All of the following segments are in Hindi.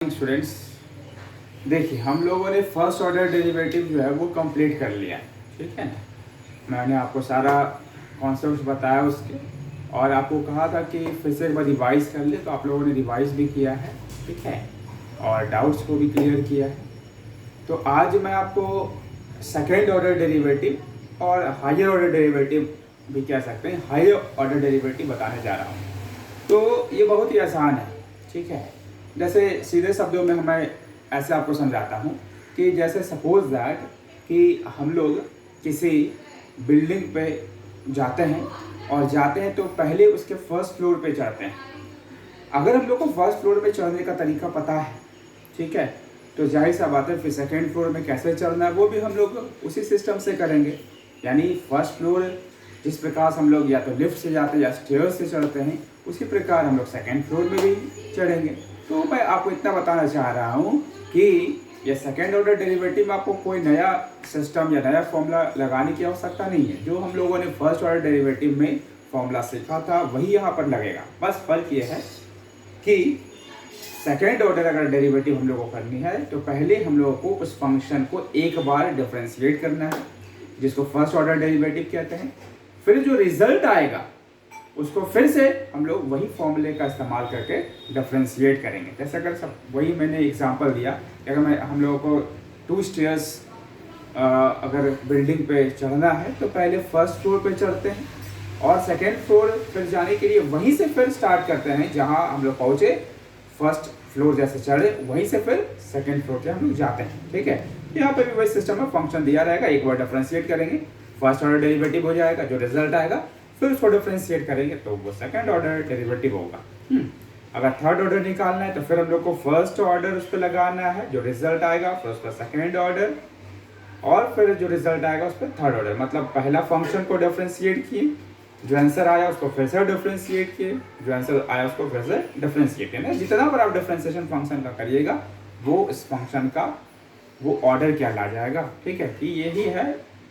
स्टूडेंट्स, देखिए हम लोगों ने फर्स्ट ऑर्डर डेरिवेटिव जो है वो कंप्लीट कर लिया, ठीक है ना। मैंने आपको सारा कॉन्सेप्ट बताया उसके, और आपको कहा था कि फिर से एक बार रिवाइज कर ले, तो आप लोगों ने रिवाइज भी किया है, ठीक है, और डाउट्स को भी क्लियर किया है। तो आज मैं आपको सेकेंड ऑर्डर डेरिवेटिव और हायर ऑर्डर डेरिवेटिव भी कह सकते हैं, हायर ऑर्डर डेरिवेटिव बताने जा रहा हूँ। तो ये बहुत ही आसान है, ठीक है। जैसे सीधे शब्दों में मैं ऐसे आपको समझाता हूँ कि जैसे सपोज दैट कि हम लोग किसी बिल्डिंग पे जाते हैं, और जाते हैं तो पहले उसके फर्स्ट फ्लोर पे चढ़ते हैं। अगर हम लोग को फर्स्ट फ्लोर पे चढ़ने का तरीका पता है, ठीक है, तो जाहिर सा बात है फिर सेकेंड फ्लोर में कैसे चढ़ना है वो भी हम लोग उसी सिस्टम से करेंगे। यानी फर्स्ट फ्लोर जिस प्रकार से हम लोग या तो लिफ्ट से जाते हैं या स्टेयर से चढ़ते हैं, उसी प्रकार हम लोग सेकेंड फ्लोर में भी चढ़ेंगे। तो मैं आपको इतना बताना चाह रहा हूँ कि ये सेकेंड ऑर्डर डेरिवेटिव में आपको कोई नया सिस्टम या नया फॉर्मूला लगाने की आवश्यकता नहीं है। जो हम लोगों ने फर्स्ट ऑर्डर डेरिवेटिव में फॉर्मूला सीखा था वही यहाँ पर लगेगा। बस फर्क ये है कि सेकेंड ऑर्डर अगर डेरिवेटिव हम लोगों को करनी है तो पहले हम लोगों को उस फंक्शन को एक बार डिफरेंशिएट करना है, जिसको फर्स्ट ऑर्डर डेरिवेटिव कहते हैं। फिर जो रिजल्ट आएगा उसको फिर से हम लोग वही फॉर्मूले का इस्तेमाल करके डिफरेंशिएट करेंगे। जैसे अगर सब वही मैंने एग्जांपल दिया, अगर हम लोगों को 2 स्टेयर्स अगर बिल्डिंग पे चढ़ना है तो पहले फर्स्ट फ्लोर पे चढ़ते हैं, और सेकेंड फ्लोर फिर जाने के लिए वहीं से फिर स्टार्ट करते हैं जहां हम लोग पहुँचे। फर्स्ट फ्लोर जैसे चढ़े वहीं से फिर सेकेंड फ्लोर पे हम लोग जाते हैं, ठीक है। यहाँ पे भी वही सिस्टम में फंक्शन दिया रहेगा, एक बार डिफरेंशिएट करेंगे, फर्स्ट ऑर्डर डेरिवेटिव हो जाएगा, जो रिजल्ट आएगा फिर उसको डिफरेंशिएट करेंगे तो वो सेकंड ऑर्डर डेरिवेटिव होगा। अगर थर्ड ऑर्डर निकालना है तो फिर हम लोग को फर्स्ट ऑर्डर उस पर लगाना है, जो रिजल्ट आएगा फिर उस पर सेकेंड ऑर्डर, और फिर जो रिजल्ट आएगा उस पर थर्ड ऑर्डर। मतलब पहला फंक्शन को डिफरेंशिएट किए, जो आंसर आया उसको फिर से डिफरेंशिएट किए, जो आंसर आया उसको फिर से डिफरेंशिएट किए। जितना बार आप डिफरेंशिएशन फंक्शन का करिएगा वो इस फंक्शन का वो ऑर्डर कहला जाएगा, ठीक है, कि यही है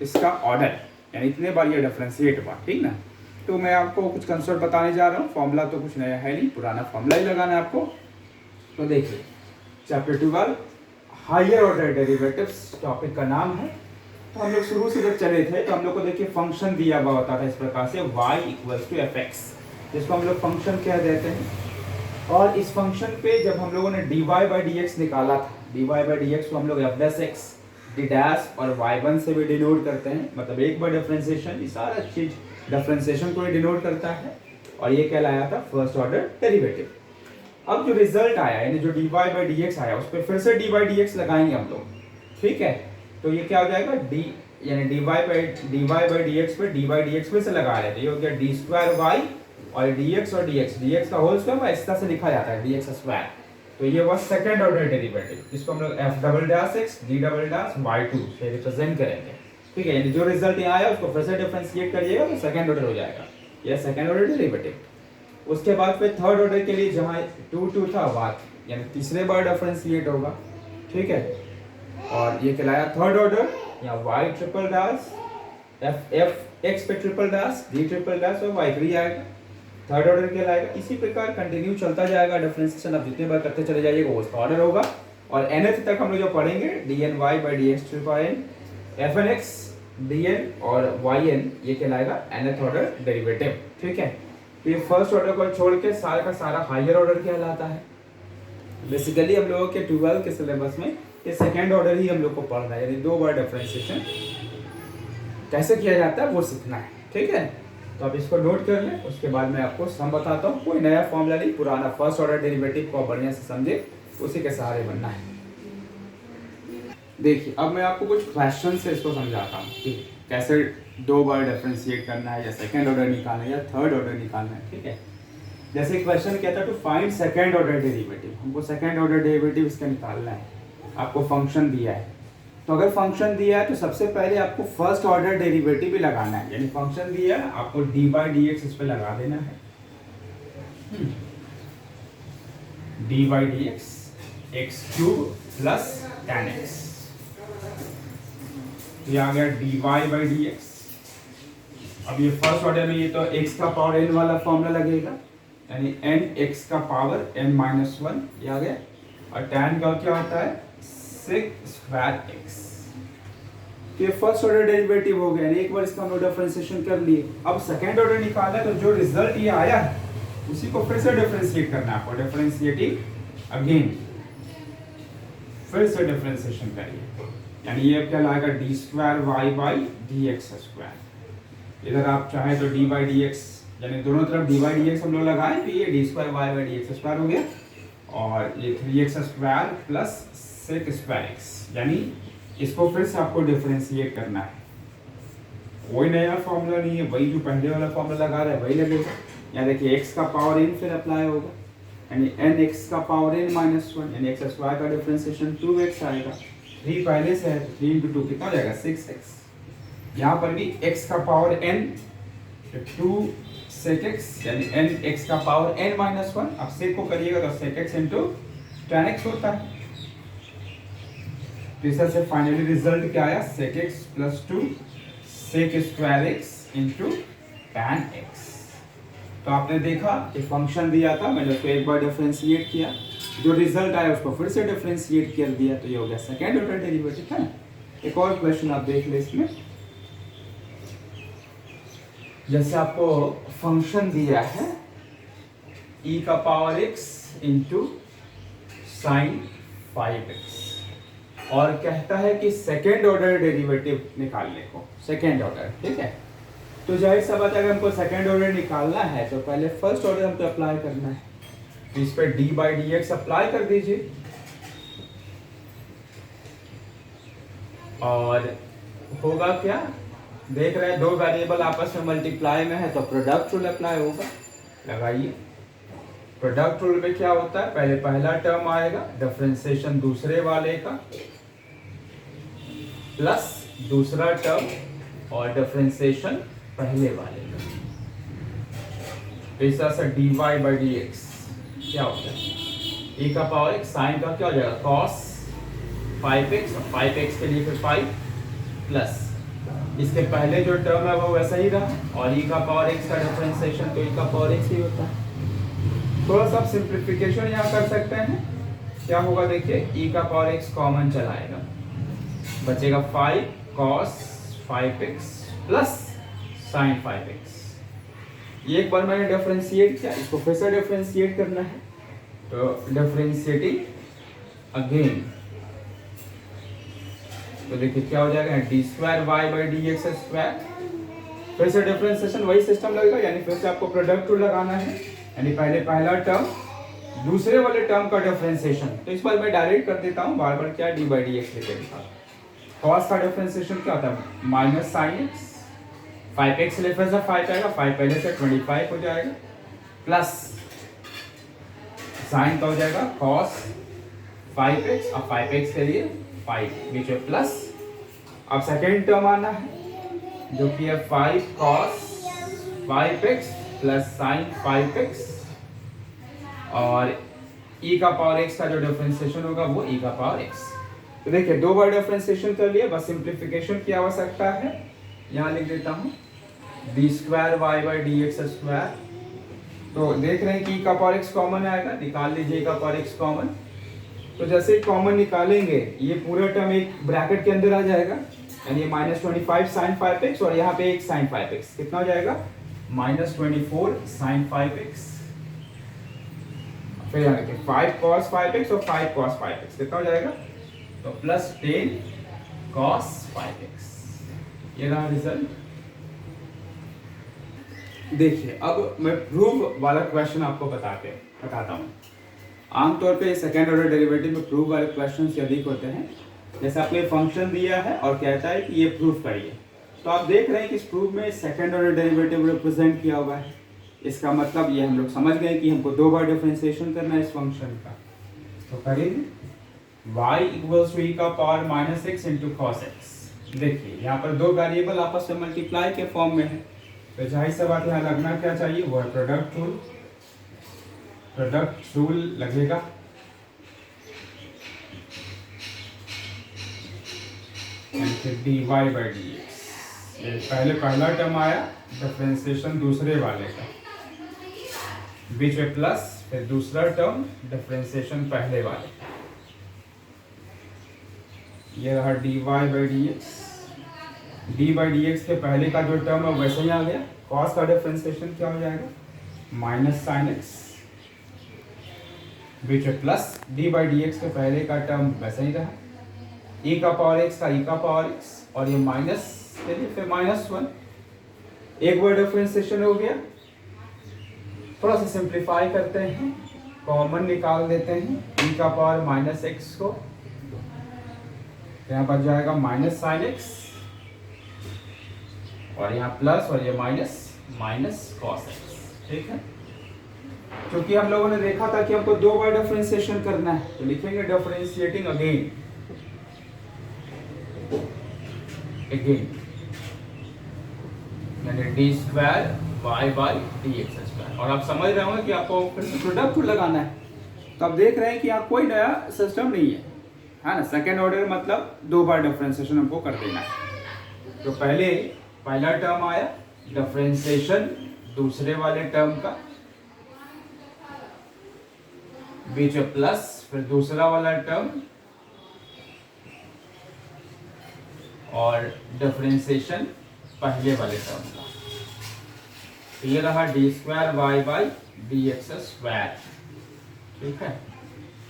इसका ऑर्डर, यानी इतने बार ये डिफरेंशिएट हुआ, ठीक ना। तो मैं आपको कुछ कंसेप्ट बताने जा रहा हूँ, फॉर्मूला तो कुछ नया है नहीं, पुराना फॉर्मूला ही लगाना है आपको। तो देखिए chapter 12 higher order derivatives topic का नाम है। तो हम लोग शुरू से जब चले थे तो हम लोग को देखिए फंक्शन दिया हुआ होता था इस प्रकार से y = fx, जिसको हम लोग फंक्शन कह देते हैं। और इस फंक्शन पे जब हम लोगों ने dy/dx निकाला था, dy/dx को हम लोग f' d' और y1 से भी डिनोट करते हैं, मतलब एक बार डिफरेंशिएशन, ये सारा चीज डिफरेंशिएशन को ही डिनोट करता है, और ये कहलाया था फर्स्ट ऑर्डर डेरिवेटिव। अब जो रिजल्ट आया यानी जो dy/dx आया उस पर फिर से dy/dx लगाएंगे हम लोग, ठीक है। तो ये क्या हो जाएगा d यानी dy/dx पे dy/dx फिर से लगा रहे थे, ये हो गया d² और dx और dx का होल स्क्वायर इस तरह से लिखा जाता है dx²। तो ये हुआ सेकंड ऑर्डर डेरिवेटिव, जिसको हम लोग f"(x) d"(y2) से रिप्रेजेंट करेंगे, ठीक है। यानी जो रिजल्ट यहाँ आया उसको फिर से डिफरेंशिएट करिएगा तो सेकंड ऑर्डर हो जाएगा, ये सेकंड ऑर्डर डेरिवेटिव। उसके बाद फिर थर्ड ऑर्डर के लिए जहाँ 2 था वहाँ यानी तीसरे बार डिफरेंशिएट होगा, ठीक है, और ये कहलाया थर्ड ऑर्डर। यहाँ y'' f(x) पे d'' और y3 आएगा, थर्ड ऑर्डर कहलाएगा। इसी प्रकार कंटिन्यू चलता जाएगा डिफरेंशिएशन, आप जितने बार करते चले जाइएगा वो उसका ऑर्डर होगा। और nth तक हम लोग जो पढ़ेंगे dny/dx fnx dn और yn, ये कहलाएगा nth ऑर्डर डेरिवेटिव, ठीक है। तो ये फर्स्ट ऑर्डर को छोड़ के सारा का सारा हायर ऑर्डर कहलाता है। बेसिकली हम लोगों के 12 के सिलेबस में ये सेकेंड ऑर्डर ही हम लोग को पढ़ना है, यानी 2 बार डिफरेंशिएशन कैसे किया जाता है वो सीखना है, ठीक है। तो आप इसको नोट कर लें, उसके बाद मैं आपको सम बताता हूँ। कोई नया फॉर्मूला नहीं, पुराना फर्स्ट ऑर्डर डेरिवेटिव को बढ़िया से समझे, उसी के सहारे बनना है। देखिए अब मैं आपको कुछ क्वेश्चन से इसको समझाता हूँ कि कैसे 2 बार डिफरेंशिएट करना है, या सेकेंड ऑर्डर निकालना है, या थर्ड ऑर्डर निकालना है, ठीक है। जैसे क्वेश्चन कहता है to find second order derivative, हमको सेकेंड ऑर्डर डेरिवेटिव इसका निकालना है। आपको फंक्शन दिया है, तो अगर फंक्शन दिया है तो सबसे पहले आपको फर्स्ट ऑर्डर डेरिवेटिव भी लगाना है। यानी फंक्शन दिया है, आपको d/dx इस पे लगा देना है, d/dx x³ + tan x, ये आ गया dy/dx। अब ये फर्स्ट ऑर्डर में ये तो x का पावर n वाला फॉर्मूला लगेगा, यानी n x का पावर n-1, ये आ गया और tan का क्या होता है sec स्क्वायर x। ये फर्स्ट ऑर्डर डेरिवेटिव हो गया, एक बार इसका हम लोग डिफरेंशिएशन कर लिए। अब सेकंड ऑर्डर निकाला तो जो रिजल्ट ये आया है उसी को फिर से डिफरेंशिएट करना है आपको। डिफरेंशिएटिंग अगेन, फिर से डिफरेंशिएशन करिए, यानी ये क्या लाएगा D square Y by D X square. इधर आप चाहे तो डी बाई डी एक्स, यानी दोनों तरफ डी बाई डी एक्स हम लोग लगाए तो ये D square Y by D X square हो गया, और ये 3x square plus sec square X, यानी इसको फिर से आपको डिफरेंशिएट करना है। कोई नया फॉर्मूला नहीं है, वही जो पहले वाला फॉर्मूला लगा रहा है वही लगेगा। यहाँ देखिए x का पावर n फिर अप्लाई होगा, यानी nx का पावर n माइनस 1, यानी एक्स स्क्वायर का डिफरेंशिएशन 2x आएगा। 3 पहले से है, 3 इंटू 2 कितना हो जाएगा 6x। यहाँ पर भी x का पावर n 2 sec x, यानी n x का पावर n माइनस 1। अब sec को करिएगा तो sec x into tan x होता है। तो इस से फाइनली रिजल्ट क्या आया sec x plus 2 sec square x into tan x। तो आपने देखा कि फंक्शन दिया था, मैंने उसको एक बार डिफरेंशिएट किया, जो रिजल्ट आया उसको फिर से डिफरेंशिएट कर दिया, तो ये हो गया सेकेंड ऑर्डर डेरिवेटिव है। एक और क्वेश्चन आप देख ले इसमें, जैसे आपको फंक्शन दिया है e का power x into sine 5x और कहता है कि सेकेंड ऑर्डर डेरिवेटिव निकालने को, सेकेंड ऑर्डर, ठीक है। तो जाहिर सा बात है अगर हमको सेकेंड ऑर्डर निकालना है तो पहले फर्स्ट ऑर्डर हमको अप्लाई करना है, तो इस पर D by D x apply कर दीजिए, और होगा क्या, देख रहे हैं दो वेरिएबल आपस में मल्टीप्लाई में है तो प्रोडक्ट रूल अप्लाई होगा। लगाइए, प्रोडक्ट रूल में क्या होता है, पहले पहला टर्म आएगा डिफरेंशिएशन दूसरे वाले का प्लस दूसरा टर्म और डिफरेंशिएशन पहले वाले का। इस तरह से D Y by D X क्या होता है, e का पावर एक्स साइन का क्या हो जाएगा cos 5x, और 5x के लिए फिर 5 प्लस इसके पहले जो टर्म है वो वैसा ही रहा, और e का पावर x का डिफरेंशिएशन तो e का पावर x ही होता है। थोड़ा सा सिंप्लीफिकेशन यहाँ कर सकते हैं, क्या होगा देखिए, e का पावर x कॉमन चलाएगा, बचेगा 5 cos 5x plus sign 5x। ये एक बार मैंने डिफरेंशिएट किया, इसको फिर से डिफरेंशिएट करना है, तो डिफरेंशिएटिंग अगेन, तो देखिए क्या हो जाएगा D square Y by D X square, फिर से डिफरेंशिएशन वही सिस्टम लगेगा, यानी फिर से आपको प्रोडक्ट रूल लगाना है, यानी पहले पहला टर्म दूसरे वाले टर्म का डिफरेंशिएशन। तो इस बार मैं डायरेक्ट कर देता हूँ, बार बार क्या डी बाई डी एक्स लेके लिखा। कॉस का डिफरेंशिएशन क्या होता है माइनस साइन एक्स, 5x ले फिर से 5 आएगा, 5 पहले से 25 हो जाएगा, प्लस साइन का हो जाएगा cos 5x, और 5x के लिए 5 बीच में प्लस। अब सेकेंड टर्म आना है जो कि है 5 cos 5x plus sign 5x, और e का पावर x का जो डिफरेंशिएशन होगा वो e का पावर x। तो देखिए दो बार डिफरेंशिएशन कर लिया, बस सिंप्लीफिकेशन की आवश्यकता है। यहाँ लिख देता हूँ D square Y by D X square, तो देख रहे हैं कि e का पावर x कॉमन आएगा, निकाल लीजिए e का पावर x कॉमन। तो जैसे कॉमन निकालेंगे ये पूरा टर्म एक ब्रैकेट के अंदर आ जाएगा, यानी -25 साइन 5x और यहाँ पे एक साइन 5x, कितना हो जाएगा -24 साइन 5x, फिर यहाँ देखिए 5 cos 5x और 5 cos 5x कितना हो जाएगा, तो प्लस 10 cos 5x। ये रहा रिजल्ट। देखिए अब मैं प्रूव वाला क्वेश्चन आपको बताता हूँ। आमतौर पे सेकेंड ऑर्डर डेरिवेटिव में प्रूव वाले क्वेश्चन अधिक होते हैं। जैसे आपने फंक्शन दिया है और कहता है कि ये प्रूफ करिए, तो आप देख रहे हैं कि इस प्रूफ में सेकेंड ऑर्डर डेरिवेटिव रिप्रेजेंट किया हुआ है। इसका मतलब ये हम लोग समझ गए कि हमको दो बार डिफरेंशिएशन करना है इस फंक्शन का। तो करेंगे y इक्वल्स टू e का power -x into cos x। देखिए यहाँ पर दो वेरिएबल आपस में मल्टीप्लाई के फॉर्म में है, तो जाहिर सी बात यहाँ लगना क्या चाहिए, वो है प्रोडक्ट रूल। प्रोडक्ट रूल लगेगा, dy बाई डी एक्स, पहले पहला टर्म आया डिफरेंशिएशन दूसरे वाले का, बीच में प्लस, फिर दूसरा टर्म डिफरेंशिएशन पहले वाले का। ये रहा dy by D x, D by D x के पहले का जो टर्म है वैसे ही आ गया। कॉस का डिफरेंशिएशन क्या हो जाएगा, माइनस साइन एक्स, बीच में plus D by D x के पहले का टर्म वैसे ही रहा, e का पावर x का e का पावर x, और ये माइनस के लिए फिर -1, एक बार डिफरेंशिएशन हो गया। थोड़ा सा सिंप्लीफाई करते हैं, कॉमन निकाल देते हैं, e का पावर माइनस एक्स को यहाँ बच जाएगा माइनस साइन एक्स, और यहाँ प्लस, और ये माइनस माइनस कॉस एक्स। ठीक है, क्योंकि हम लोगों ने देखा था कि हमको दो बार डिफरेंशिएशन करना है, तो लिखेंगे डिफरेंशिएटिंग अगेन यानी D square Y by D X square. और आप समझ रहे होंगे कि आपको फिर से प्रोडक्ट लगाना है, तो आप देख रहे हैं कि यहाँ कोई नया सिस्टम नहीं है ना। सेकेंड ऑर्डर मतलब दो बार डिफरेंशिएशन हमको कर देना है। तो पहले पहला टर्म आया डिफरेंशिएशन दूसरे वाले टर्म का, बीच में प्लस, फिर दूसरा वाला टर्म और डिफरेंशिएशन पहले वाले टर्म का। तो ये रहा D square Y by D X square. ठीक है,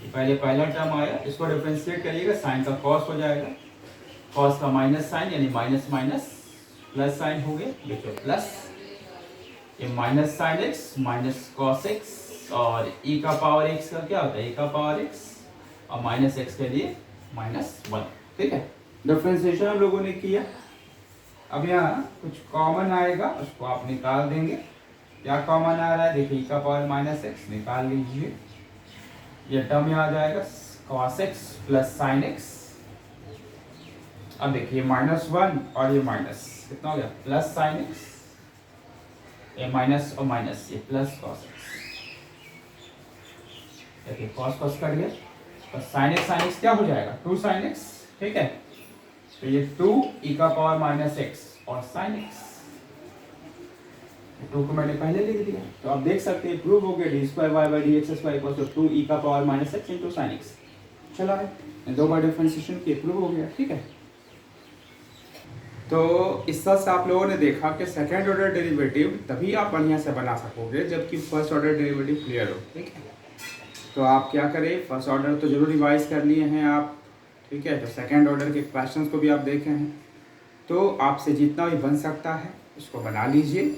पहले पहला टर्म आया, इसको डिफरेंशिएट करिएगा, साइन का कॉस हो जाएगा, कॉस का माइनस साइन यानी माइनस माइनस प्लस साइन हो गया, बीच में प्लस, ये minus sine x minus cos x, और e का पावर x का क्या होता है, e का पावर x, और माइनस एक्स के लिए -1। ठीक है, डिफरेंशिएशन हम लोगों ने किया। अब यहाँ कुछ कॉमन आएगा, उसको आप निकाल देंगे। क्या कॉमन आ रहा है, देखिए e का पावर माइनस एक्स निकाल लीजिए, ये टर्म यहाँ आ जाएगा cos x plus sine x. अब देखिए -1 और ये माइनस कितना हो गया, प्लस साइन एक्स, ये माइनस और माइनस, ये प्लस cos x। देखिए cos cos कट गया, और sin x क्या हो जाएगा, 2 sin x। ठीक है, तो ये 2 e का पावर माइनस एक्स और sin x, 2 को मैंने पहले लिख दिया। तो आप देख सकते हैं प्रूव हो गया D square Y by D X square equal to 2 e का power minus X into sine X. चला है, दो बार डिफरेंशिएशन किए, प्रूव हो गया। ठीक है, तो इस तरह से आप लोगों ने देखा कि सेकेंड ऑर्डर डेरिवेटिव तभी आप बढ़िया से बना सकोगे जबकि फर्स्ट ऑर्डर डेरिवेटिव क्लियर हो। ठीक है, तो आप क्या करें, फर्स्ट ऑर्डर तो जरूर रिवाइज कर लिए हैं आप। ठीक है, तो सेकंड ऑर्डर के क्वेश्चंस को भी आप देखे हैं, तो आपसे जितना भी बन सकता है उसको बना लीजिए।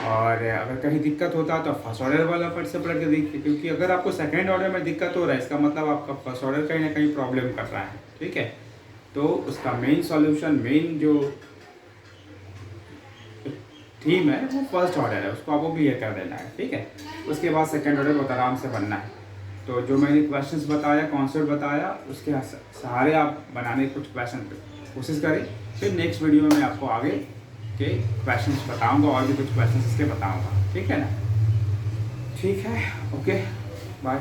और अगर कहीं दिक्कत होता है तो फर्स्ट ऑर्डर वाला पर से पढ़ के देखिए, क्योंकि अगर आपको सेकंड ऑर्डर में दिक्कत हो रहा है इसका मतलब आपका फर्स्ट ऑर्डर कहीं ना कहीं प्रॉब्लम कर रहा है। ठीक है, तो उसका मेन सॉल्यूशन, मेन जो थीम है वो फर्स्ट ऑर्डर है, उसको आपको क्लियर कर देना है। ठीक है, उसके बाद सेकंड ऑर्डर बहुत आराम से बनना है। तो जो मैंने क्वेश्चंस बताया, कॉन्सेप्ट बताया, उसके सहारे आप बनाने कुछ क्वेश्चन कोशिश करें। फिर नेक्स्ट वीडियो में मैं आपको आगे के क्वेश्चंस बताऊंगा और भी कुछ क्वेश्चंस इसके बताऊंगा। ठीक है ना, ठीक है, ओके, बाय।